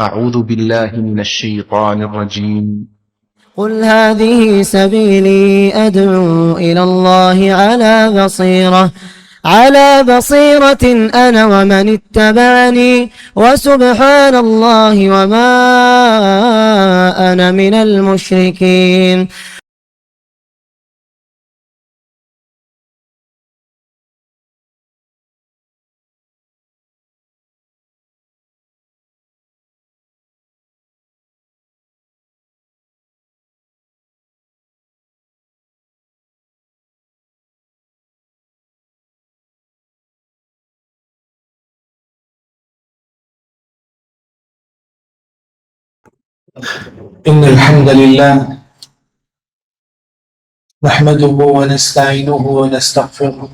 أعوذ بالله من الشيطان الرجيم. قل هذه سبيلي أدعو إلى الله على بصيرة أنا ومن اتبعني وسبحان الله وما أنا من المشركين. إن الحمد لله نحمده ونستعينه ونستغفره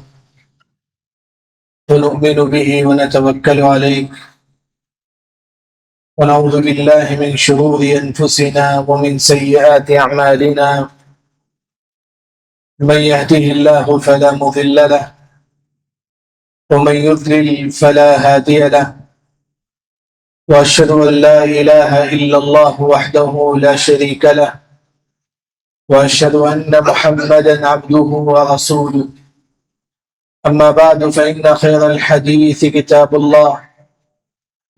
ونؤمن به ونتوكل عليه ونعوذ بالله من شرور أنفسنا ومن سيئات أعمالنا. من يهده الله فلا مضل له ومن يضلل فلا هادي له، وأشهد أن لا إله إلا الله وحده لا شريك له، وأشهد أن محمدا عبده ورسوله. أما بعد فإن خير الحديث كتاب الله،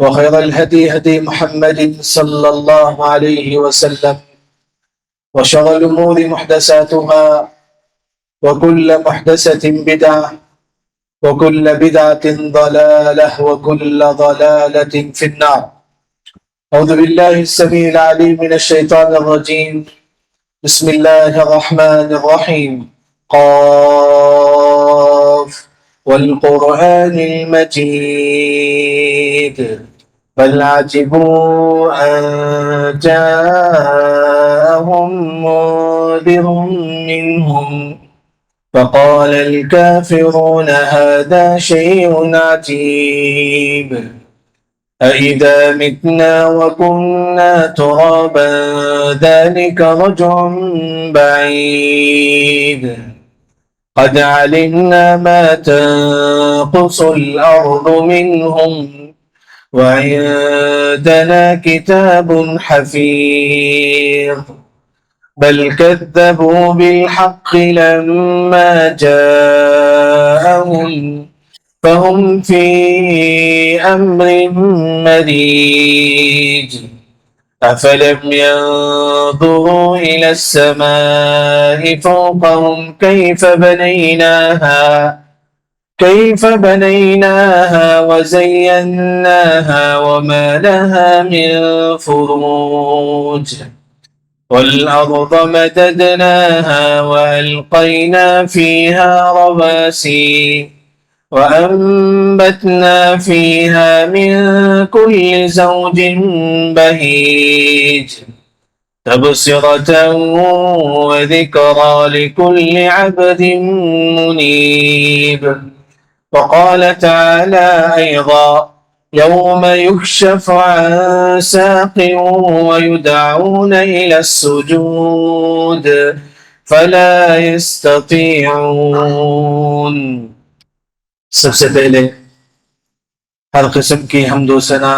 وخير الهدي هدي محمد صلى الله عليه وسلم، وشر الأمور محدثاتها، وكل محدثة بدعة، وكل بدعة ضلالة، وكل ضلالة في النار. أعوذ بالله السميع العليم من الشيطان الرجيم. بسم الله الرحمن الرحيم. قاف والقرآن المجيد بل عجبوا أن جاءهم منذر منهم فقال الكافرون هذا شيء عجيب أإذا متنا وكنا ترابا ذلك رجع بعيد قد علمنا ما تنقص الأرض منهم وعندنا كتاب حفيظ بل كذبوا بالحق لما جاءهم فهم في أمر مريج أفلم ينظروا إلى السماء فوقهم كيف بنيناها وزيناها وما لها من فروج والأرض مددناها وألقينا فيها رواسي وأنبتنا فيها من كل زوج بهيج تبصرة وذكرى لكل عبد منيب. وقال تعالى أيضا يوم يكشف عن ساق ويدعون إلى السجود فلا يستطيعون. سب سے پہلے ہر قسم کی حمد و ثنا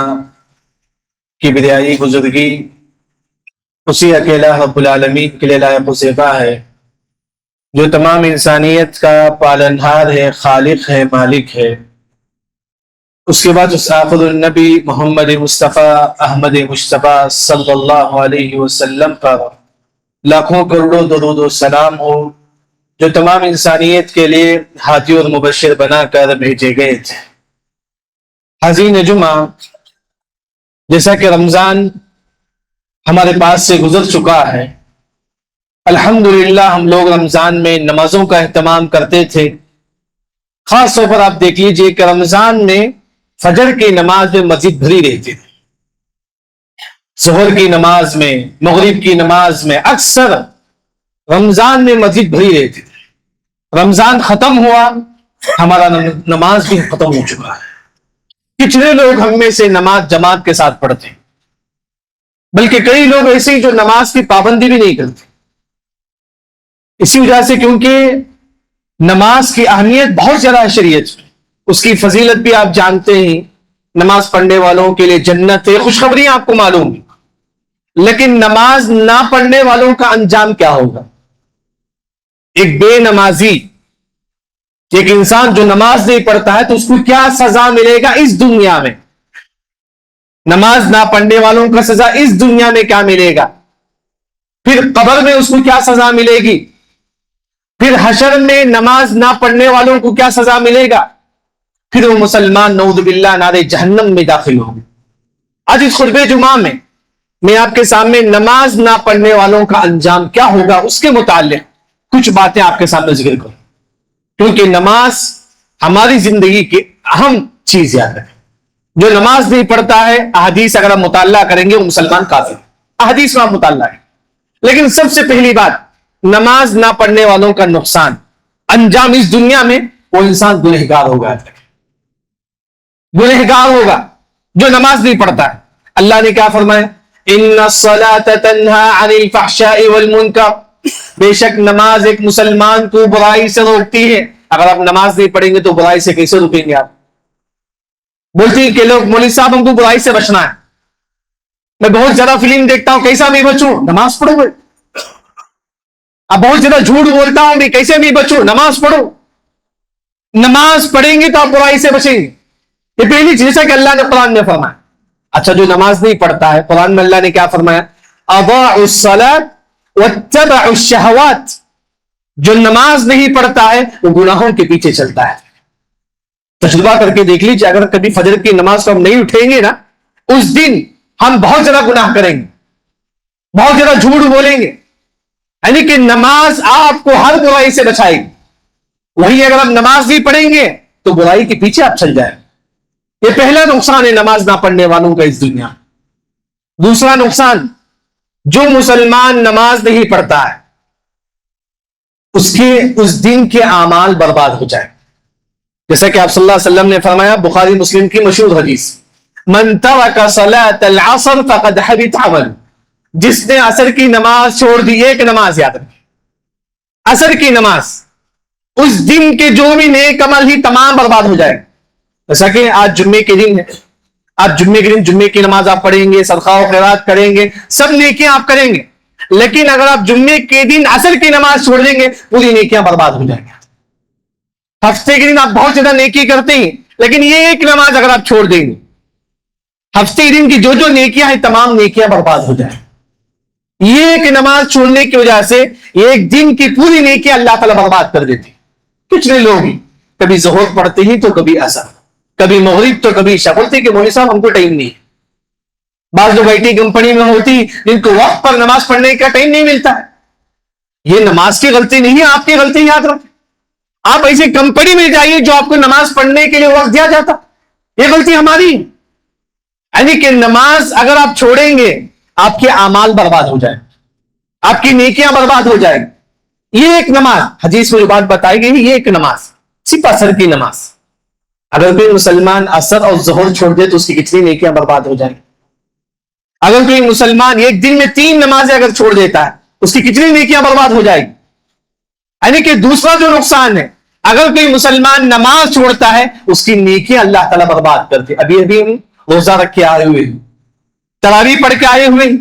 کی بدیائی بزرگی اسی اکیلا رب العالمین کے لیے لائق و زیبا ہے جو تمام انسانیت کا پالنہار ہے، خالق ہے، مالک ہے۔ اس کے بعد اس آخر النبی محمد مصطفیٰ احمد مصطفیٰ صلی اللہ علیہ وسلم پر لاکھوں کروڑوں درود و سلام ہو، جو تمام انسانیت کے لیے ہادی اور مبشر بنا کر بھیجے گئے تھے۔ حزین جمعہ، جیسا کہ رمضان ہمارے پاس سے گزر چکا ہے، الحمدللہ ہم لوگ رمضان میں نمازوں کا اہتمام کرتے تھے۔ خاص طور پر آپ دیکھ لیجئے کہ رمضان میں فجر کی نماز میں مسجد بھری رہتی تھی، ظہر کی نماز میں، مغرب کی نماز میں، اکثر رمضان میں مسجد بھری رہتی تھی۔ رمضان ختم ہوا، ہمارا نماز بھی ختم ہو چکا ہے۔ کتنے لوگ ہم میں سے نماز جماعت کے ساتھ پڑھتے ہیں، بلکہ کئی لوگ ایسے ہی جو نماز کی پابندی بھی نہیں کرتے، اسی وجہ سے کیونکہ نماز کی اہمیت بہت زیادہ ہے شریعت میں، اس کی فضیلت بھی آپ جانتے ہیں نماز پڑھنے والوں کے لیے جنت ہے، خوشخبری آپ کو معلوم ہے، لیکن نماز نہ پڑھنے والوں کا انجام کیا ہوگا؟ ایک بے نمازی، ایک انسان جو نماز نہیں پڑھتا ہے تو اس کو کیا سزا ملے گا اس دنیا میں؟ نماز نہ پڑھنے والوں کا سزا اس دنیا میں کیا ملے گا؟ پھر قبر میں اس کو کیا سزا ملے گی؟ پھر حشر میں نماز نہ پڑھنے والوں کو کیا سزا ملے گا؟ پھر وہ مسلمان نعوذ باللہ نار جہنم میں داخل ہوگے۔ آج اس خطبہ جمعہ میں آپ کے سامنے نماز نہ پڑھنے والوں کا انجام کیا ہوگا اس کے متعلق کچھ باتیں آپ کے سامنے ذکر کروں، کیونکہ نماز ہماری زندگی کی اہم چیز یاد رکھیں۔ جو نماز نہیں پڑھتا ہے، احادیث اگر آپ مطالعہ کریں گے وہ مسلمان کافر ہے، احادیث میں آپ مطالعہ ہے، لیکن سب سے پہلی بات نماز نہ پڑھنے والوں کا نقصان انجام اس دنیا میں، وہ انسان گنہگار ہوگا، گنہگار ہوگا جو نماز نہیں پڑھتا ہے۔ اللہ نے کیا فرمایا؟ ان الصلاۃ تنہی عن الفحشاء والمنکر، بے شک نماز ایک مسلمان کو برائی سے روکتی ہے۔ اگر آپ نماز نہیں پڑھیں گے تو برائی سے کیسے روکیں گے؟ آپ بولتے ہیں کہ لوگ مولوی صاحب ہم کو برائی سے بچنا ہے، میں بہت زیادہ فلم دیکھتا ہوں، کیسا میں بچوں؟ نماز پڑھو گے۔ اب بہت زیادہ جھوٹ بولتا ہوں بھی، کیسے میں بچوں؟ نماز پڑھو۔ نماز پڑھیں گے تو آپ برائی سے بچیں گے، یہ پہلی چیز ہے کہ اللہ نے قرآن میں فرمایا۔ اچھا، جو نماز نہیں پڑھتا ہے، قرآن میں اللہ نے کیا فرمایا؟ اضاعوا الصلاۃ واتبعوا الشہوات، جو نماز نہیں پڑھتا ہے وہ گناہوں کے پیچھے چلتا ہے۔ تجربہ کر کے دیکھ لیجیے، اگر کبھی فجر کی نماز کو ہم نہیں اٹھیں گے نا، اس دن ہم بہت زیادہ گناہ کریں گے، بہت زیادہ جھوٹ بولیں گے، یعنی کہ نماز آپ کو ہر برائی سے بچائے گی۔ وہی اگر آپ نماز نہیں پڑھیں گے تو برائی کے پیچھے آپ چل جائیں۔ یہ پہلا نقصان ہے نماز نہ پڑھنے والوں کا اس دنیا۔ دوسرا نقصان، جو مسلمان نماز نہیں پڑھتا ہے اس دن کے اعمال برباد ہو جائے، جیسا کہ آپ صلی اللہ علیہ وسلم نے فرمایا، بخاری مسلم کی مشہور حدیث، من ترک صلاۃ العصر فقد حبط عمل، جس نے عصر کی نماز چھوڑ دی، ایک نماز یاد رکھیں، عصر کی نماز، اس دن کے جو بھی نیک عمل ہی تمام برباد ہو جائے۔ جیسا کہ آج جمعے کے دن ہے، آپ جمعے کے دن جمعے کی نماز آپ پڑھیں گے، صدقہ و خیرات کریں گے، سب نیکیاں آپ کریں گے، لیکن اگر آپ جمعے کے دن عصر کی نماز چھوڑ دیں گے پوری نیکیاں برباد ہو جائیں گے۔ ہفتے کے دن آپ بہت زیادہ نیکی کرتے ہیں، لیکن یہ ایک نماز اگر آپ چھوڑ دیں گے، ہفتے کے دن کی جو نیکیاں ہیں تمام نیکیاں برباد ہو جائیں۔ یہ ایک نماز چھوڑنے کی وجہ سے ایک دن کی پوری نیکیاں اللہ تعالیٰ برباد کر دیتے۔ کتنے لوگ کبھی ظہر پڑھتے ہیں تو کبھی عصر، کبھی مغرب تو کبھی عشاء، بولتے کہ مولوی صاحب ہم کو ٹائم نہیں ہے۔ بعض لوگ آئی ٹی کمپنی میں ہوتی جن کو وقت پر نماز پڑھنے کا ٹائم نہیں ملتا ہے۔ یہ نماز کی غلطی نہیں ہے، آپ کی غلطی یاد رکھیں۔ آپ ایسی کمپنی میں جائیے جو آپ کو نماز پڑھنے کے لیے وقت دیا جاتا، یہ غلطی ہماری ہے۔ یعنی کہ نماز اگر آپ چھوڑیں گے آپ کے اعمال برباد ہو جائیں، آپ کی نیکیاں برباد ہو جائیں۔ یہ ایک نماز، حدیث میں جو بات بتائی گئی، یہ ایک نماز، صرف عصر کی نماز، اگر کوئی مسلمان عصر اور ظہر چھوڑ دے تو اس کی کتنی نیکیاں برباد ہو جائیں۔ اگر کوئی مسلمان ایک دن میں 3 نمازیں اگر چھوڑ دیتا ہے اس کی کتنی نیکیاں برباد ہو جائیں۔ یعنی کہ دوسرا جو نقصان ہے، اگر کوئی مسلمان نماز چھوڑتا ہے اس کی نیکیاں اللہ تعالیٰ برباد کرتے۔ ابھی ہم روزہ رکھ کے آئے ہوئے ہیں، تراویح پڑھ کے آئے ہوئے ہیں،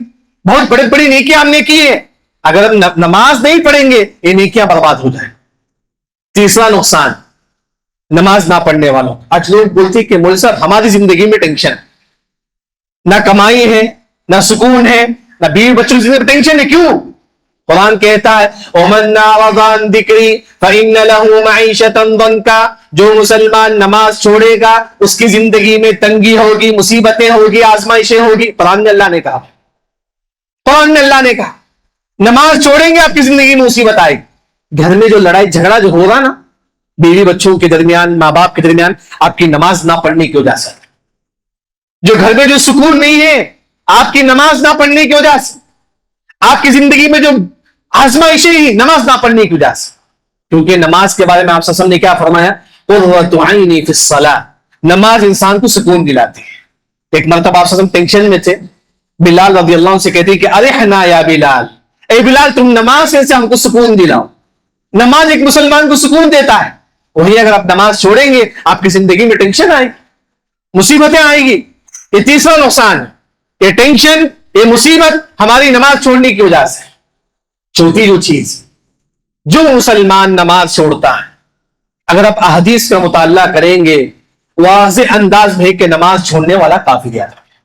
بہت بڑی بڑی نیکیاں ہم نے کی ہے، اگر ہم نماز نہیں پڑھیں گے یہ نیکیاں برباد ہو جائیں۔ تیسرا نقصان نماز نہ پڑھنے والوں، آج لوگ بولتے کہ مولوی صاحب ہماری زندگی میں ٹینشن، نہ کمائی ہے، نہ سکون ہے، نہ بیوی بچوں کی زندگی میں ٹینشن ہے۔ کیوں؟ قرآن کہتا ہے وَمَنْ أَعْرَضَ عَنْ ذِكْرِي فَإِنَّ لَهُ مَعِيشَةً ضَنْكًا، جو مسلمان نماز چھوڑے گا اس کی زندگی میں تنگی ہوگی، مصیبتیں ہوگی، آزمائشیں ہوگی۔ قرآن میں اللہ نے کہا، قرآن میں اللہ نے کہا نماز چھوڑیں گے آپ کی زندگی میں مصیبت آئے گی۔ گھر میں جو لڑائی جھگڑا جو ہو رہا نا بیوی بچوں کے درمیان، ماں باپ کے درمیان، آپ کی نماز نہ پڑھنے کی وجہ سے، جو گھر میں جو سکون نہیں ہے آپ کی نماز نہ پڑھنے کی وجہ سے، آپ کی زندگی میں جو آزمائشیں ہی نماز نہ پڑھنے کی وجہ سے۔ کیونکہ نماز کے بارے میں آپ صلی اللہ علیہ وسلم نے کیا فرمایا؟ قرۃ عینی فی الصلاۃ، نماز انسان کو سکون دلاتی ہے۔ ایک مرتبہ آپ صلی اللہ علیہ وسلم ٹینشن میں تھے، بلال رضی اللہ عنہ سے کہتے کہ ارحنا یا بلال، اے بلال تم نماز سے ہم کو سکون دلاؤ۔ نماز ایک مسلمان کو سکون دیتا ہے، وہی اگر آپ نماز چھوڑیں گے آپ کی زندگی میں ٹینشن آئے، مصیبتیں آئیں گی. یہ تیسرا نقصان ہے. یہ ٹینشن، یہ مصیبت ہماری نماز چھوڑنے کی وجہ سے. چوتھی جو چیز، جو مسلمان نماز چھوڑتا ہے، اگر آپ احادیث کا مطالعہ کریں گے واضح انداز میں کہ نماز چھوڑنے والا کافر یاد رکھے.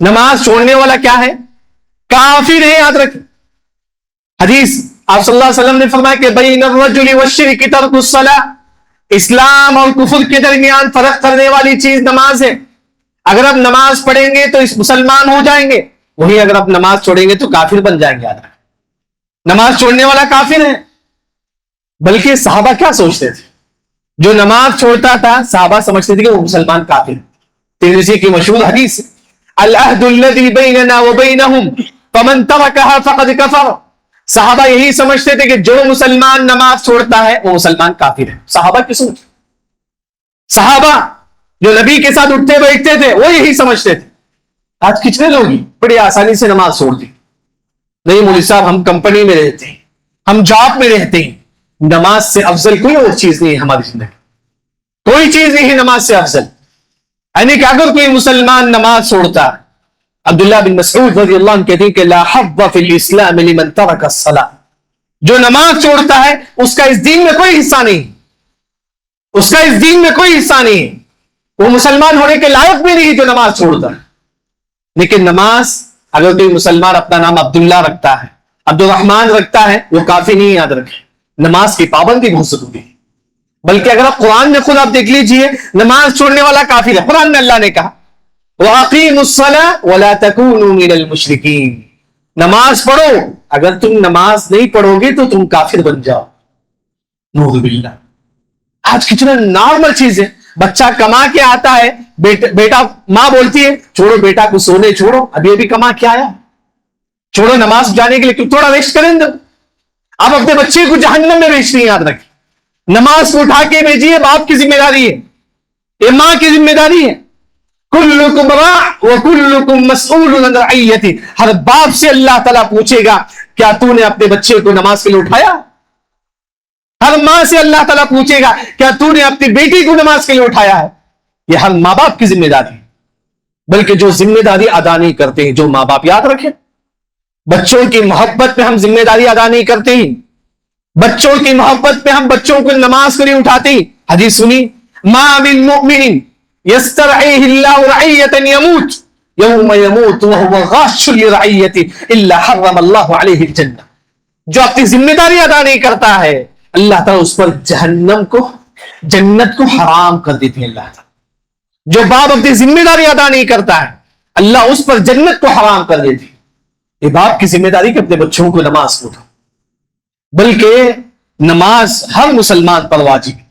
نماز چھوڑنے والا کیا ہے؟ کافر ہے، یاد رکھیں. حدیث آپ صلی اللہ علیہ وسلم نے فرمایا کہ بین الرجل والشرک ترک الصلاۃ، اسلام اور کفر کے درمیان فرق کرنے والی چیز نماز ہے. اگر آپ نماز پڑھیں گے تو اس مسلمان ہو جائیں گے، وہی اگر آپ نماز چھوڑیں گے تو کافر بن جائیں گے. یاد رکھیں، نماز چھوڑنے والا کافر ہے. بلکہ صحابہ کیا سوچتے تھے؟ جو نماز چھوڑتا تھا صحابہ سمجھتے تھے کہ وہ مسلمان کافر ہے. ترمذی کی مشہور حدیث العہد الذی بیننا وبینہم فمن ترکها فقد کفر. صحابہ یہی سمجھتے تھے کہ جو مسلمان نماز چھوڑتا ہے وہ مسلمان کافر ہے. صحابہ کی سوچ، صحابہ جو نبی کے ساتھ اٹھتے بیٹھتے تھے وہ یہی سمجھتے تھے. آج کتنے لوگ بڑی آسانی سے نماز چھوڑ دی. نہیں مولوی صاحب، ہم کمپنی میں رہتے ہیں، ہم جاب میں رہتے ہیں، نماز سے افضل کوئی اور چیز نہیں ہے ہماری زندگی. کوئی چیز نہیں ہے نماز سے افضل. یعنی کہ اگر کوئی مسلمان نماز چھوڑتا، عبداللہ بن مسعود رضی اللہ عنہ کہتے ہیں کہ لا حظ فی الاسلام لمن ترک الصلاۃ. جو نماز چھوڑتا ہے اس کا اس دین میں کوئی حصہ نہیں، اس کا اس دین میں کوئی حصہ نہیں. وہ مسلمان ہونے کے لائق بھی نہیں جو نماز چھوڑتا ہے. لیکن نماز، اگر کوئی مسلمان اپنا نام عبداللہ رکھتا ہے، عبد الرحمان رکھتا ہے، وہ کافی نہیں. یاد رکھیں، نماز کی پابندی بہت ضروری ہے. بلکہ اگر آپ قرآن میں خود آپ دیکھ لیجئے، نماز چھوڑنے والا کافر ہے. قرآن میں اللہ نے کہا وَأَقِيمُوا الصَّلَاةَ وَلَا تَكُونُوا مِنَ الْمُشْرِكِينَ. نماز پڑھو، اگر تم نماز نہیں پڑھو گے تو تم کافر بن جاؤ. نعوذ باللہ. آج کتنا نارمل چیز ہے. بچہ کما کے آتا ہے، بیٹا ماں بولتی ہے چھوڑو بیٹا کو سونے، چھوڑو ابھی ابھی کما کے آیا، چھوڑو نماز جانے کے لیے تھوڑا ریسٹ کریں دو. آپ اپنے بچے کو جہنم میں بھیج رہی ہیں. یاد رکھیں، نماز کو اٹھا کے بھیجیے، باپ کی ذمہ داری ہے، یہ ماں کی ذمہ داری ہے. کلکم راع وکلکم مسئول عن رعیتہ. ہر باپ سے اللہ تعالیٰ پوچھے گا کیا تو نے اپنے بچے کو نماز کے لیے اٹھایا. ہر ماں سے اللہ تعالیٰ پوچھے گا کیا تو نے اپنی بیٹی کو نماز کے لیے اٹھایا ہے. یہ ہر ماں باپ کی ذمہ داری ہے. بلکہ جو ذمہ داری ادا نہیں کرتے ہیں جو ماں باپ، یاد رکھیں، بچوں کی محبت میں ہم ذمہ داری ادا نہیں کرتے ہیں. بچوں کی محبت میں ہم بچوں کو نماز کے لیے اٹھاتے ہیں. حدیث سنی، ما من مؤمن یسترعیہ اللہ رعیۃ یموت یوم یموت وہو غاش لرعیتہ الا حرم اللہ علیہ الجنہ. جو اپنی ذمہ داری ادا نہیں کرتا ہے اللہ تعالیٰ اس پر جہنم کو، جنت کو حرام کر دیتے ہیں. اللہ تعالیٰ جو باپ اپنی ذمہ داری ادا نہیں کرتا ہے اللہ اس پر جنت کو حرام کر دیتے ہیں. یہ باپ کی ذمہ داری کہ اپنے بچوں کو نماز کو، بلکہ نماز ہر مسلمان پر واجب ہے.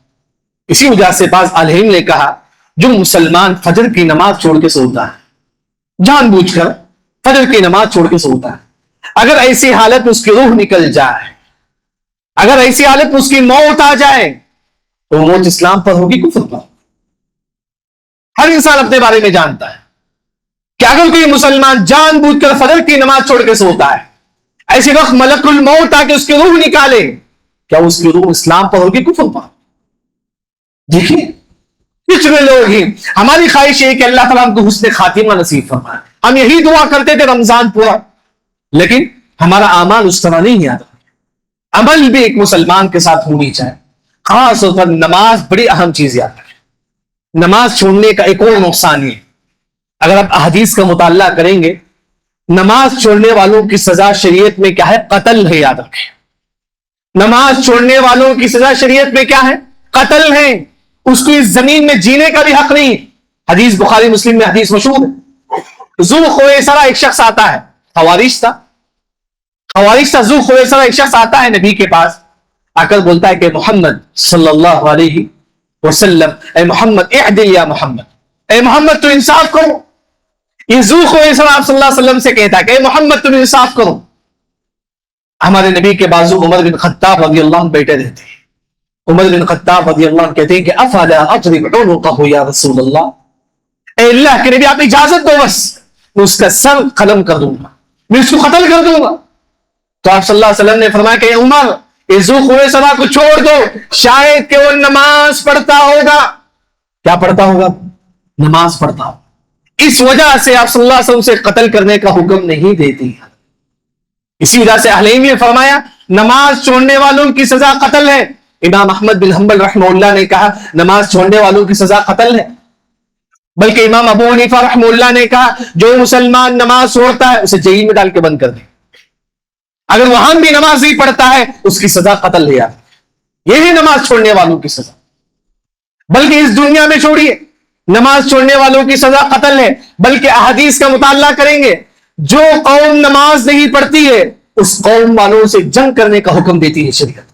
اسی وجہ سے بعض عالم نے کہا جو مسلمان فجر کی نماز چھوڑ کے سوتا ہے، جان بوجھ کر فجر کی نماز چھوڑ کے سوتا ہے، اگر ایسی حالت میں اس کی روح نکل جائے، اگر ایسی حالت میں اس کی موت آ جائے تو موت اسلام پر ہوگی کفر پر. ہر انسان اپنے بارے میں جانتا ہے کہ اگر کوئی مسلمان جان بوجھ کر فجر کی نماز چھوڑ کے سوتا ہے، ایسی وقت ملک الموت آ کے اس کی روح نکالے، کیا اس کی روح اسلام پر ہوگی کفر پر؟ دیکھیے کتنے لوگ ہیں. ہماری خواہش ہے کہ اللہ تعالیٰ ہم کو حسن خاتمہ نصیب فرمائے. ہم یہی دعا کرتے تھے رمضان پورا، لیکن ہمارا اعمال اس طرح نہیں یاد. عمل بھی ایک مسلمان کے ساتھ ہونی چاہیے. خاص طور پر نماز بڑی اہم چیز یاد رکھیں. نماز چھوڑنے کا ایک اور نقصان یہ، اگر آپ احادیث کا مطالعہ کریں گے، نماز چھوڑنے والوں کی سزا شریعت میں کیا ہے؟ قتل ہے. یاد رکھیں، نماز چھوڑنے والوں کی سزا شریعت میں کیا ہے؟ قتل ہے. اس کو اس زمین میں جینے کا بھی حق نہیں. حدیث بخاری مسلم میں حدیث مشہور ہے. ذو خویسرہ ایک شخص آتا ہے، خوارج تھا، ذو خویسرہ ایک شخص آتا ہے نبی کے پاس، آ کر بولتا ہے کہ محمد صلی اللہ علیہ وسلم، اے محمد اعدل یا محمد، اے محمد تو انصاف کرو. یہ ذو خویسرہ آپ صلی اللہ علیہ وسلم سے کہتا ہے کہ اے محمد تم انصاف کرو. ہمارے نبی کے بازو عمر بن خطاب رضی اللہ عنہ بیٹھے رہتے ہیں. عمر بن خطاب رضی اللہ عنہ کہتے ہیں کہ افلا اضرب عنقه یا رسول اللہ، اے اللہ کے نبی آپ اجازت دو، بس میں اس کا سر قلم کر دوں گا، میں اس کو قتل کر دوں گا. تو آپ صلی اللہ علیہ وسلم نے فرمایا کہ عمر اس ذو خویسرہ کو چھوڑ دو، شاید کہ وہ نماز پڑھتا ہوگا. کیا پڑھتا ہوگا؟ نماز پڑھتا ہوں. اس وجہ سے آپ صلی اللہ علیہ وسلم سے قتل کرنے کا حکم نہیں دیتی. اسی وجہ سے اہل علم نے فرمایا نماز چھوڑنے والوں کی سزا قتل ہے. امام احمد بن حنبل رحمہ اللہ نے کہا نماز چھوڑنے والوں کی سزا قتل ہے. بلکہ امام ابو حنیفہ رحمہ اللہ نے کہا جو مسلمان نماز چھوڑتا ہے اسے جیل میں ڈال کے بند کر دے. اگر وہاں بھی نماز نہیں پڑھتا ہے اس کی سزا قتل ہے. یہ ہے نماز چھوڑنے والوں کی سزا. بلکہ اس دنیا میں چھوڑیے نماز چھوڑنے والوں کی سزا قتل ہے. بلکہ احادیث کا مطالعہ کریں گے جو قوم نماز نہیں پڑھتی ہے اس قوم والوں سے جنگ کرنے کا حکم دیتی ہے شریعت.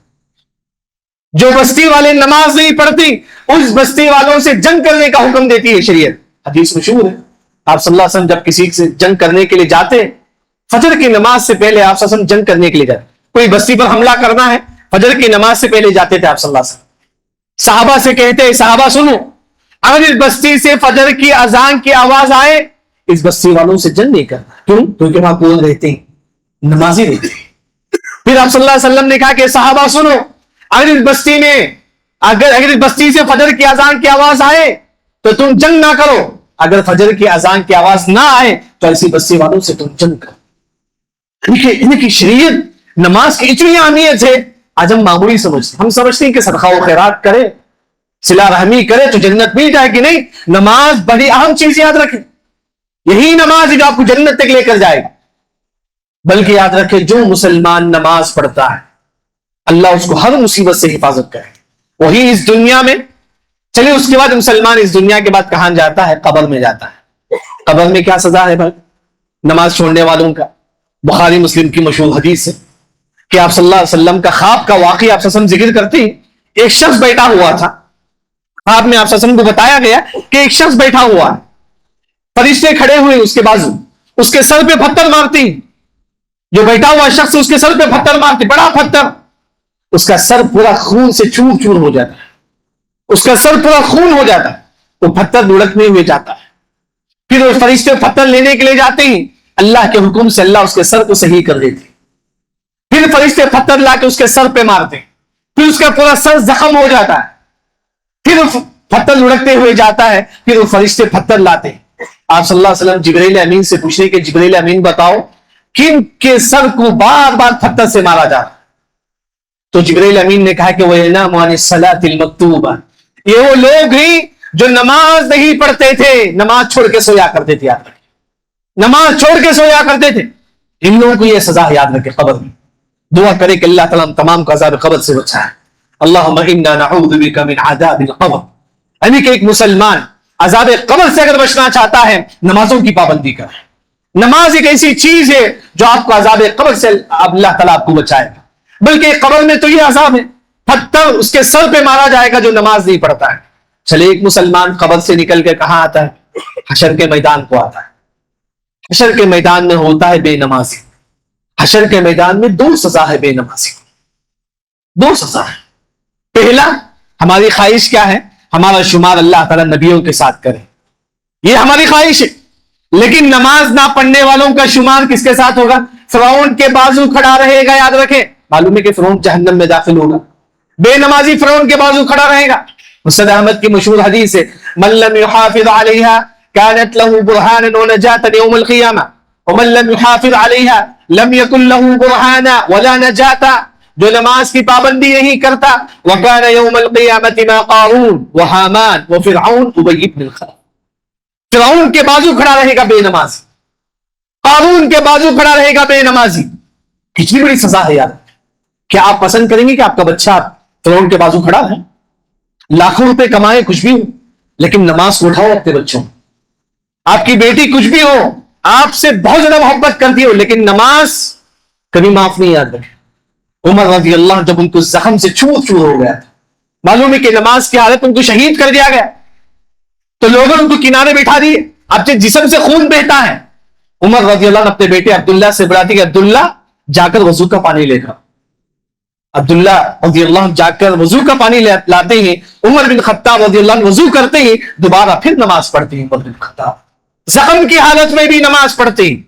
جو بستی والے نماز نہیں پڑھتی اس بستی والوں سے جنگ کرنے کا حکم دیتی ہے شریعت. حدیث مشہور ہے آپ صلی اللہ علیہ وسلم جب کسی سے جنگ کرنے کے لیے جاتے فجر کی نماز سے پہلے آپ صلی اللہ علیہ وسلم جنگ کرنے کے لیے جاتے. کوئی بستی پر حملہ کرنا ہے فجر کی نماز سے پہلے جاتے تھے آپ صلی اللہ علیہ وسلم. صحابہ سے کہتے صحابہ سنو اگر اس بستی سے فجر کی اذان کی آواز آئے اس بستی والوں سے جنگ نہیں کرنا. کیوں؟ کیونکہ وہاں کون رہتے ہیں؟ نمازی رہتے ہیں. پھر آپ صلی اللہ علیہ وسلم نے کہا کہ صحابہ سنو اگر اس بستی میں اگر اس بستی سے فجر کی اذان کی آواز آئے تو تم جنگ نہ کرو. اگر فجر کی اذان کی آواز نہ آئے تو ایسی بستی والوں سے تم جنگ کرو. ان کی شریعت نماز کی اتنی اہمیت ہے آج ہم معمولی سمجھتے ہیں. ہم سمجھتے ہیں کہ صدقہ و خیرات کرے صلہ رحمی کرے تو جنت مل جائے گی. نہیں, نماز بڑی اہم چیز یاد رکھیں. یہی نماز ہے جو آپ کو جنت تک لے کر جائے گی. بلکہ یاد رکھیں جو مسلمان نماز پڑھتا ہے اللہ اس کو ہر مصیبت سے حفاظت کرے. وہی اس دنیا میں چلیے اس کے بعد مسلمان اس دنیا کے بعد کہاں جاتا ہے؟ قبر میں جاتا ہے. قبر میں کیا سزا ہے بھائی نماز چھوڑنے والوں کا؟ بخاری مسلم کی مشہور حدیث ہے کہ آپ صلی اللہ علیہ وسلم کا خواب کا واقعہ آپ صلی اللہ علیہ وسلم ذکر کرتے ہیں. ایک شخص بیٹھا ہوا تھا خواب میں آپ صلی اللہ علیہ وسلم کو بتایا گیا کہ ایک شخص بیٹھا ہوا ہے فرشتے کھڑے ہوئے اس کے بازو اس کے سر پہ پتھر مارتے ہیں. جو بیٹھا ہوا شخص اس کے سر پہ پتھر مارتے بڑا پتھر اس کا سر پورا خون سے چور چور ہو جاتا ہے. اس کا سر پورا خون ہو جاتا ہے. وہ پتھر لڑکنے ہوئے جاتا ہے. پھر وہ فرشتے پتھر لینے کے لیے جاتے ہیں. اللہ کے حکم سے اللہ اس کے سر کو صحیح کر دیتے. پھر فرشتے پتھر لا کے اس کے سر پہ مارتے. پھر اس کا پورا سر زخم ہو جاتا ہے. پھر پتھر لڑکتے ہوئے جاتا ہے. پھر وہ فرشتے پتھر لاتے ہیں. آپ صلی اللہ علیہ وسلم جبرائیل امین سے پوچھے کہ جبرائیل امین بتاؤ کن کے سر کو بار بار پتھر سے مارا جاتا؟ تو جبرائیل امین نے کہا کہ وہ انام عن الصلاۃ المکتوبہ یہ وہ لوگ ہیں جو نماز نہیں پڑھتے تھے نماز چھوڑ کے سویا کرتے تھے. یاد رکھیں نماز چھوڑ کے سویا کرتے تھے. ان لوگوں کو یہ سزا یاد رکھے قبر میں. دعا کرے کہ اللہ تعالیٰ تمام کو عذاب قبر سے بچائے. اللہم انا نعوذ بک من عذاب القبر. یعنی کہ ایک مسلمان عذاب قبر سے اگر بچنا چاہتا ہے نمازوں کی پابندی کرے. نماز ایک ایسی چیز ہے جو آپ کو عذاب قبر سے اللہ تعالیٰ آپ کو بچائے گا. بلکہ قبر میں تو یہ عذاب ہے پتھر اس کے سر پہ مارا جائے گا جو نماز نہیں پڑھتا ہے. چلے ایک مسلمان قبر سے نکل کے کہاں آتا ہے؟ حشر کے میدان کو آتا ہے. حشر کے میدان میں ہوتا ہے بے نمازی. حشر کے میدان میں دو سزا ہے بے نمازی کو. دو سزا ہے. پہلا ہماری خواہش کیا ہے؟ ہمارا شمار اللہ تعالیٰ نبیوں کے ساتھ کرے. یہ ہماری خواہش ہے. لیکن نماز نہ پڑھنے والوں کا شمار کس کے ساتھ ہوگا؟ فرعون کے بازو کھڑا رہے گا. یاد رکھیں معلوم ہے کہ فرعون جہنم میں داخل ہوگا. بے نمازی فرعون کے بازو کھڑا رہے گا. مسند احمد کی مشہور حدیث ہے من لم يحافظ عليها كانت له برهانا ونجاة يوم القيامة ومن لم يحافظ عليها لم يكن له برهانا ولا نجاة. جو نماز کی پابندی نہیں کرتا وكان يوم القيامة ما قارون وهامان وفرعون ابي بن خلف. فرعون کے بازو کھڑا رہے گا بے نمازی. قارون کے بازو کھڑا رہے گا بے نمازی. کتنی بڑی سزا ہے یار. کیا آپ پسند کریں گے کہ آپ کا بچہ فرعون کے بازو کھڑا ہے؟ لاکھوں روپے کمائے کچھ بھی ہو لیکن نماز کو اٹھاؤ اپنے بچوں. آپ کی بیٹی کچھ بھی ہو آپ سے بہت زیادہ محبت کرتی ہو لیکن نماز کبھی معاف نہیں. یاد رکھیں عمر رضی اللہ جب ان کو زخم سے چور چور ہو گیا تھا معلوم ہے کہ نماز کی حالت ان کو شہید کر دیا گیا تو لوگوں نے ان کو کنارے بٹھا دیے. اب جسم سے خون بہتا ہے. عمر رضی اللہ نے اپنے بیٹے عبداللہ سے بڑھا دی کہ عبداللہ جا کر وضو کا پانی لے کر. عبداللہ رضی اللہ جا کر وضو کا پانی لاتے ہیں. عمر بن خطاب رضی اللہ عنہ وضو کرتے ہیں دوبارہ پھر نماز پڑھتے ہیں. عمر بن خطاب زخم کی حالت میں بھی نماز پڑھتے ہیں.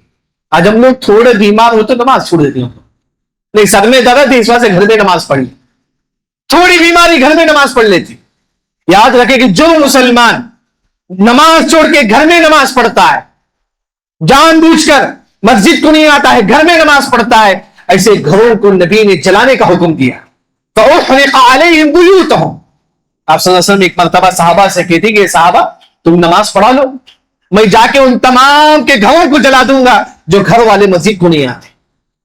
آج ہم لوگ تھوڑے بیمار ہو تو نماز چھوڑ دیتے ہیں. نہیں سر میں درد ہے اس وجہ سے گھر میں نماز پڑھی. تھوڑی بیماری گھر میں نماز پڑھ لیتی. یاد رکھے کہ جو مسلمان نماز چھوڑ کے گھر میں نماز پڑھتا ہے, جان بوجھ کر مسجد کو نہیں آتا ہے, گھر میں نماز پڑھتا ہے, ایسے گھروں کو نبی نے جلانے کا حکم دیا. فَأُحْرِقَ عَلَيْهِمْ بُيُوتَهُمْ. آپ صلی اللہ علیہ وسلم ایک مرتبہ صحابہ سے کہتی کہ صحابہ تم نماز پڑھا لو, میں جا کے ان تمام کے گھروں کو جلا دوں گا جو گھر والے مسجد کو نہیں آتے.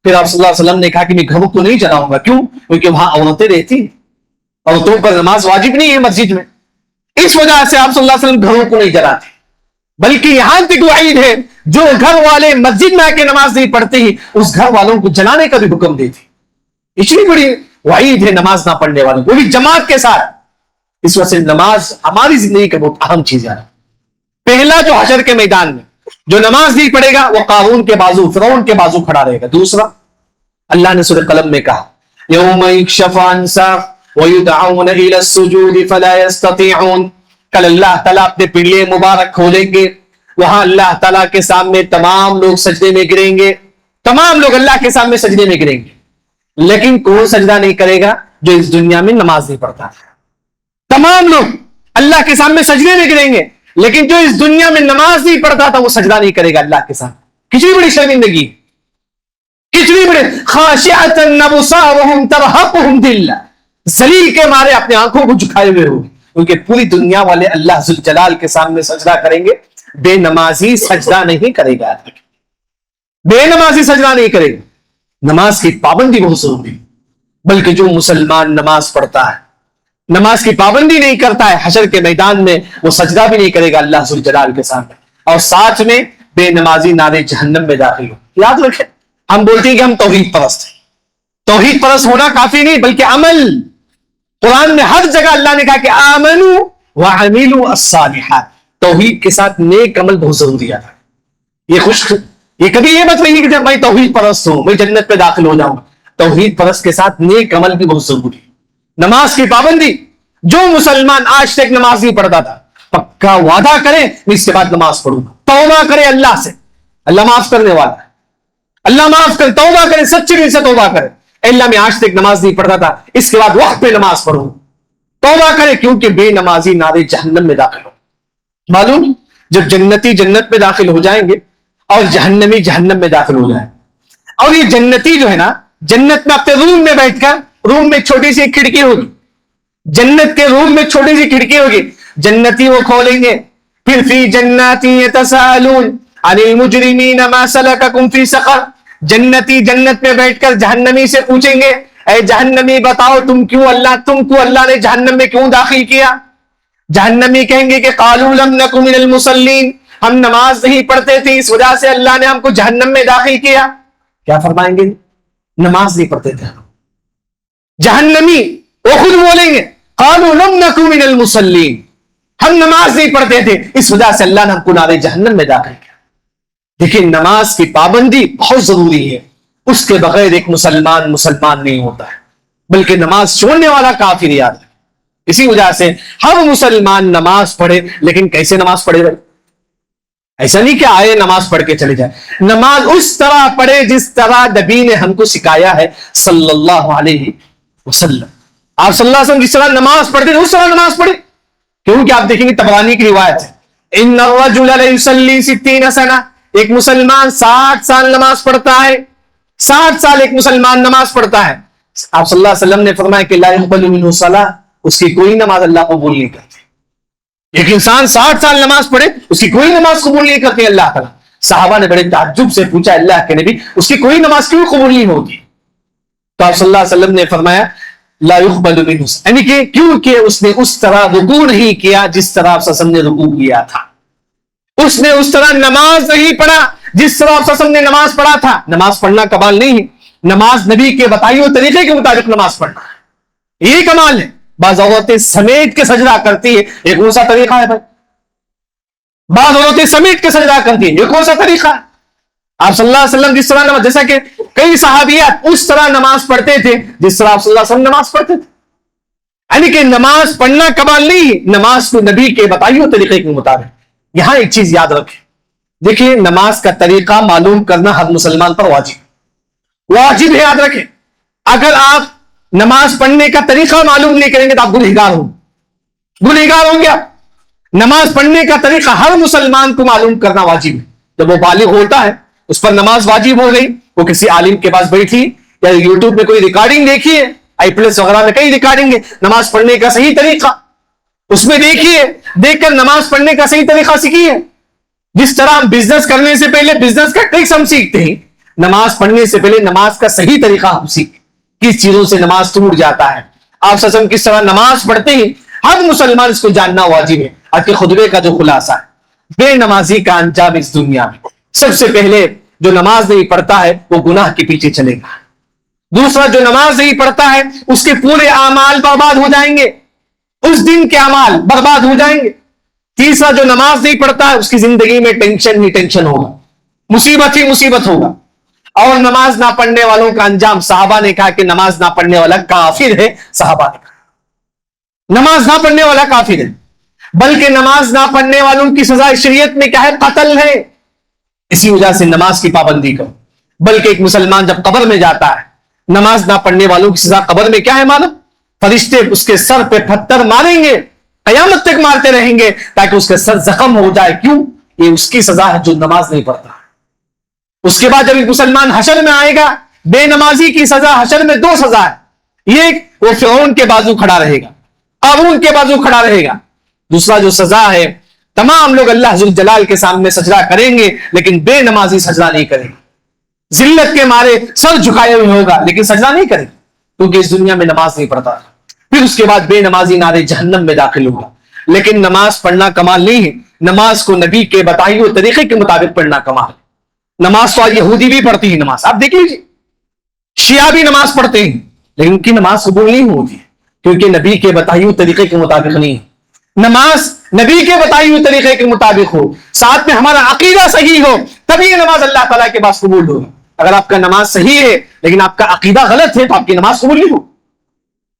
پھر آپ صلی اللہ علیہ وسلم نے کہا کہ میں گھروں کو نہیں جلاؤں گا. کیوں؟ کیونکہ وہاں عورتیں رہتی ہیں, عورتوں پر نماز واجب نہیں ہے مسجد میں. اس وجہ سے آپ صلی اللہ علیہ وسلم گھروں کو نہیں جلاتے, بلکہ یہاں تک وعید ہے جو گھر والے مسجد میں آ کے نماز نہیں پڑھتے ہی اس گھر والوں کو جلانے کا بھی حکم دیتے. اتنی بڑی وعید ہے نماز نہ پڑھنے والوں کو, وہ بھی جماعت کے ساتھ. اس وجہ سے نماز ہماری زندگی کا بہت اہم چیز ہے. پہلا جو حشر کے میدان میں جو نماز نہیں پڑھے گا وہ قارون کے بازو, فرعون کے بازو کھڑا رہے گا. دوسرا اللہ نے سورہ قلم میں کہا یوم یکشف عن ساق وَيُدْعَوْنَ إِلَى السُّجُودِ فَلَا يَسْتَطِيعُونَ. کل اللہ تعالیٰ اپنے پنڈلے مبارک کھولیں گے, وہاں اللہ تعالیٰ کے سامنے تمام لوگ سجدے میں گریں گے, تمام لوگ اللہ کے سامنے سجدے میں گریں گے, لیکن کون سجدہ نہیں کرے گا؟ جو اس دنیا میں نماز نہیں پڑھتا تھا. تمام لوگ اللہ کے سامنے سجدے میں گریں گے, لیکن جو اس دنیا میں نماز نہیں پڑھتا تھا وہ سجدہ نہیں کرے گا اللہ کے سامنے. کتنی بڑی شرمندگی, کتنی بڑی. خاشعۃ ابصارهم ترهقهم ذلہ, ذلیل کے مارے اپنے آنکھوں کو جھکائے ہوئے ہو, کیونکہ پوری دنیا والے اللہ ذوالجلال کے سامنے سجدہ کریں گے, بے نمازی سجدہ نہیں کرے گا, بے نمازی سجدہ نہیں کرے گا. نماز کی پابندی بہت ضروری, بلکہ جو مسلمان نماز پڑھتا ہے, نماز کی پابندی نہیں کرتا ہے, حشر کے میدان میں وہ سجدہ بھی نہیں کرے گا اللہ ذوالجلال کے سامنے, اور ساتھ میں بے نمازی نارے جہنم میں داخل ہو. یاد رکھیں, ہم بولتے ہیں کہ ہم توحید پرست ہیں. توحید پرست ہونا کافی نہیں بلکہ عمل. قرآن میں ہر جگہ اللہ نے کہا کہ آمنوا وعملوا الصالحات, توحید کے ساتھ نیک عمل بہت ضروری ہے. یہ کبھی یہ مت نہیں کہ میں توحید پرست ہوں میں جنت پہ داخل ہو جاؤں. توحید پرست کے ساتھ نیک عمل بھی بہت ضروری ہے. نماز کی پابندی, جو مسلمان آج تک نماز نہیں پڑھتا تھا پکا وعدہ کرے میں اس کے بعد نماز پڑھوں گا, توبہ کرے اللہ سے, اللہ معاف کرنے والا ہے, اللہ معاف کرے, توبہ کرے, سچی دل سے توبہ کرے, اللہ میں آج تک نماز نہیں پڑھتا تھا اس کے بعد وقت پہ نماز پڑھوں, توبہ کرے, کیونکہ بے نمازی نارے جہنم میں داخل ہو. معلوم جب جنتی جنت میں داخل ہو جائیں گے اور جہنمی جہنم میں داخل ہو جائیں, اور یہ جنتی جو ہے نا جنت میں اپنے روم میں بیٹھ کر, روم میں چھوٹی سی کھڑکی ہوگی, جنت کے روم میں چھوٹی سی کھڑکی ہوگی, جنتی وہ کھولیں گے, پھر فی جنات یتساءلون عن المجرمین ما سلککم فی سقر. جنتی جنت میں بیٹھ کر جہنمی سے پوچھیں گے اے جہنمی بتاؤ تم کو اللہ نے جہنم میں کیوں داخل کیا؟ جہنمی کہیں گے کہ قالوا لم نک من المصلین, ہم نماز نہیں پڑھتے تھے اس وجہ سے اللہ نے ہم کو جہنم میں داخل کیا. کیا فرمائیں گے؟ نماز نہیں پڑھتے تھے. جہنمی وہ خود بولیں گے قالوا لم نک من المصلین, ہم نماز نہیں پڑھتے تھے اس وجہ سے اللہ نے ہم کو نارے جہنم میں داخل کیا. دیکھیں نماز کی پابندی بہت ضروری ہے, اس کے بغیر ایک مسلمان نہیں ہوتا ہے, بلکہ نماز چھوڑنے والا کافر یاد ہے. اسی وجہ سے ہر مسلمان نماز پڑھے, لیکن کیسے نماز پڑھے بھائی؟ ایسا نہیں کہ آئے نماز پڑھ کے چلے جائے, نماز اس طرح پڑھے جس طرح نبی نے ہم کو سکھایا ہے صلی اللہ علیہ وسلم. آپ صلی اللہ علیہ وسلم جس طرح نماز پڑھتے تھے اس طرح نماز پڑھے, کیونکہ آپ دیکھیں گے طبرانی کی روایت ہے ان الرجل لیصلی 60 سنہ, ایک مسلمان 60 سال نماز پڑھتا ہے, 60 سال ایک مسلمان نماز پڑھتا ہے. آپ صلی اللہ علیہ وسلم نے فرمایا کہ لا يقبل منه صلاۃ, اس کی کوئی نماز اللہ قبول نہیں کرتی. ایک انسان 60 سال نماز پڑھے اس کی کوئی نماز قبول نہیں کرتی اللہ تعالیٰ. صحابہ نے بڑے تعجب سے پوچھا اللہ کے نبی اس کی کوئی نماز کیوں قبول نہیں ہوگی؟ تو آپ صلی اللہ علیہ وسلم نے فرمایا لا يقبل منه, یعنی کہ کیونکہ اس نے اس طرح رکوع نہیں کیا جس طرح آپ صلی اللہ علیہ وسلم نے رکوع کیا تھا, اس نے اس طرح نماز نہیں پڑھا جس طرح آپ صلی اللہ علیہ وسلم نے نماز پڑھا تھا. نماز پڑھنا کمال نہیں ہے, نماز نبی کے بتائے ہوئے طریقے کے مطابق نماز پڑھنا یہی کمال ہے. بعض عورتیں سمیٹ کے سجدہ کرتی ہے, یہ کون سا طریقہ ہے بھائی؟ بعض عورتیں سمیٹ کے سجدہ کرتی ہے, یہ کون سا طریقہ ہے؟ آپ صلی اللہ علیہ وسلم جس طرح نماز, جیسا کہ کئی صحابیات اس طرح نماز پڑھتے تھے جس طرح آپ صلی اللہ علیہ وسلم نماز پڑھتے تھے. یعنی کہ نماز پڑھنا کمال نہیں, نماز کو نبی کے بتائے ہوئے طریقے کے مطابق. یہاں ایک چیز یاد رکھیں, دیکھیں نماز کا طریقہ معلوم کرنا ہر مسلمان پر واجب ہے. یاد رکھیں اگر آپ نماز پڑھنے کا طریقہ معلوم نہیں کریں گے تو آپ گنہگار ہوں گے. نماز پڑھنے کا طریقہ ہر مسلمان کو معلوم کرنا واجب ہے. جب وہ بالغ ہوتا ہے اس پر نماز واجب ہو گئی, وہ کسی عالم کے پاس بیٹھی یا یوٹیوب پہ کوئی ریکارڈنگ دیکھی ہے, IPLS وغیرہ میں کئی ریکارڈنگ ہے نماز پڑھنے کا صحیح طریقہ, اس میں دیکھیے, دیکھ کر نماز پڑھنے کا صحیح طریقہ سیکھیے. جس طرح ہم بزنس کرنے سے پہلے بزنس کا ٹرکس ہم سیکھتے ہیں, نماز پڑھنے سے پہلے نماز کا صحیح طریقہ ہم سیکھیں. کس چیزوں سے نماز ٹوٹ جاتا ہے, آپ سسم کس طرح نماز پڑھتے ہیں, ہر مسلمان اس کو جاننا واجب ہے. آج کے خطبے کا جو خلاصہ ہے, بے نمازی کا انجام اس دنیا میں, سب سے پہلے جو نماز نہیں پڑھتا ہے وہ گناہ کے پیچھے چلے گا. دوسرا, جو نماز نہیں پڑھتا ہے اس کے پورے اعمال برباد ہو جائیں گے, اس دن کے اعمال برباد ہو جائیں گے. تیسرا, جو نماز نہیں پڑھتا ہے اس کی زندگی میں ٹینشن ہی ٹینشن ہوگا, مصیبت ہی مصیبت ہوگا. اور نماز نہ پڑھنے والوں کا انجام, صحابہ نے کہا کہ نماز نہ پڑھنے والا کافر ہے. صحابہ نے کہا نماز نہ پڑھنے والا کافر ہے, بلکہ نماز نہ پڑھنے والوں کی سزا شریعت میں کیا ہے, قتل ہے. اسی وجہ سے نماز کی پابندی کرو. بلکہ ایک مسلمان جب قبر میں جاتا ہے, نماز نہ پڑھنے والوں کی سزا قبر میں کیا ہے معلوم, فرشتے اس کے سر پہ پتھر ماریں گے, قیامت تک مارتے رہیں گے تاکہ اس کا سر زخم ہو جائے. کیوں؟ یہ اس کی سزا ہے جو نماز نہیں پڑھتا. اس کے بعد جب ایک مسلمان حشر میں آئے گا, بے نمازی کی سزا حشر میں 2 سزا ہے. ایک, وہ فرعون کے بازو کھڑا رہے گا, قارون کے بازو کھڑا رہے گا. دوسرا جو سزا ہے, تمام لوگ اللہ ذوالجلال کے سامنے سجدہ کریں گے لیکن بے نمازی سجدہ نہیں کرے گا. ذلت کے مارے سر جھکائے ہوئے ہوگا لیکن سجدہ نہیں کرے گا کیونکہ اس دنیا میں نماز نہیں پڑھتا. پھر اس کے بعد بے نمازی نارے جہنم میں داخل ہوگا. لیکن نماز پڑھنا کمال نہیں ہے, نماز کو نبی کے بتائے ہوئے طریقے کے مطابق پڑھنا کمال ہے. نماز تو آج یہودی بھی پڑھتی ہے نماز, آپ دیکھ لیجیے, شیعہ بھی نماز پڑھتے ہیں لیکن ان کی نماز قبول نہیں ہوتی کیونکہ نبی کے بتائے ہوئے طریقے کے مطابق نہیں ہے. نماز نبی کے بتائے ہوئے طریقے کے مطابق ہو, ساتھ میں ہمارا عقیدہ صحیح ہو, تبھی یہ نماز اللہ تعالیٰ کے پاس قبول ہوگی. اگر آپ کا نماز صحیح ہے لیکن آپ کا عقیدہ غلط ہے تو آپ کی نماز قبول نہیں ہو.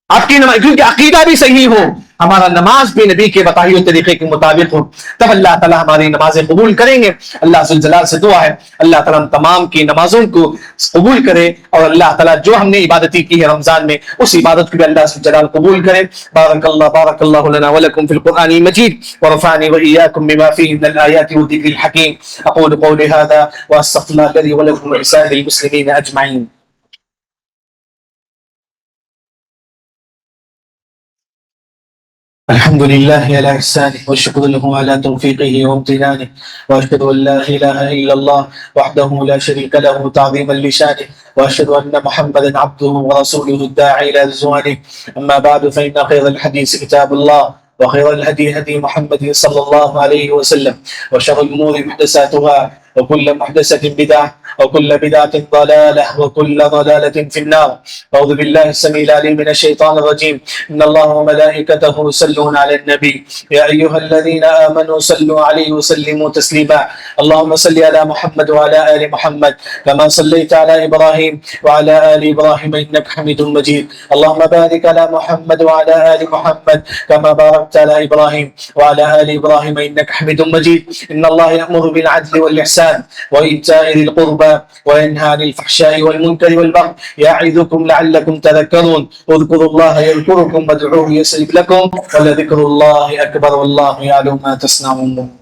آپ کی نماز, کیونکہ عقیدہ بھی صحیح ہو, ہمارا نماز بھی نبی کے بتائے ہوئے طریقے کے مطابق ہو, تب اللہ تعالیٰ ہماری نمازیں قبول کریں گے. اللہ ذوالجلال سے دعا ہے اللہ تعالیٰ ہم تمام کی نمازوں کو قبول کرے, اور اللہ تعالیٰ جو ہم نے عبادتی کی ہے رمضان میں اس عبادت کو بھی اللہ ذوالجلال قبول کرے. بارک اللہ لنا ولکم فی القرآن المجید ورفعنی وإیاکم بما فیہ من الآیات والذکر الحکیم. اقول قولی هذا واستغفر اللہ لي ولکم ولسائر المسلمین اجمعین. الحمد لله على إحسانه والشكر له على توفيقه وامتنانه وأشهد أن لا إله إلا الله وحده لا شريك له تعظيما لشانه وأشهد أن محمدا عبده ورسوله الداعي إلى رضوانه. أما بعد فإن خير الحديث كتاب الله وخير الهدي هدي محمد صلى الله عليه وسلم وشر الأمور محدثاتها وكل محدثة بدعة وكل بدعة ضلالة وكل ضلالة في النار. أعوذ بالله السميع العليم من الشيطان الرجيم. إن الله وملائكته يصلون على النبي يا أيها الذين آمنوا صلوا عليه وسلموا تسليما. اللهم صل على محمد وعلى آل محمد كما صليت على إبراهيم وعلى آل إبراهيم إنك حميد مجيد. اللهم بارك على محمد وعلى آل محمد كما باركت على إبراهيم وعلى آل إبراهيم إنك حميد مجيد. إن الله يأمر بالعدل والإحسان وإيتاء ذي القربى وينهى عن الفحشاء والمنكر والبغي يعظكم لعلكم تذكرون. اذكروا الله يذكركم وادعوه يستجب لكم ولذكر الله أكبر والله يعلم ما تصنعون.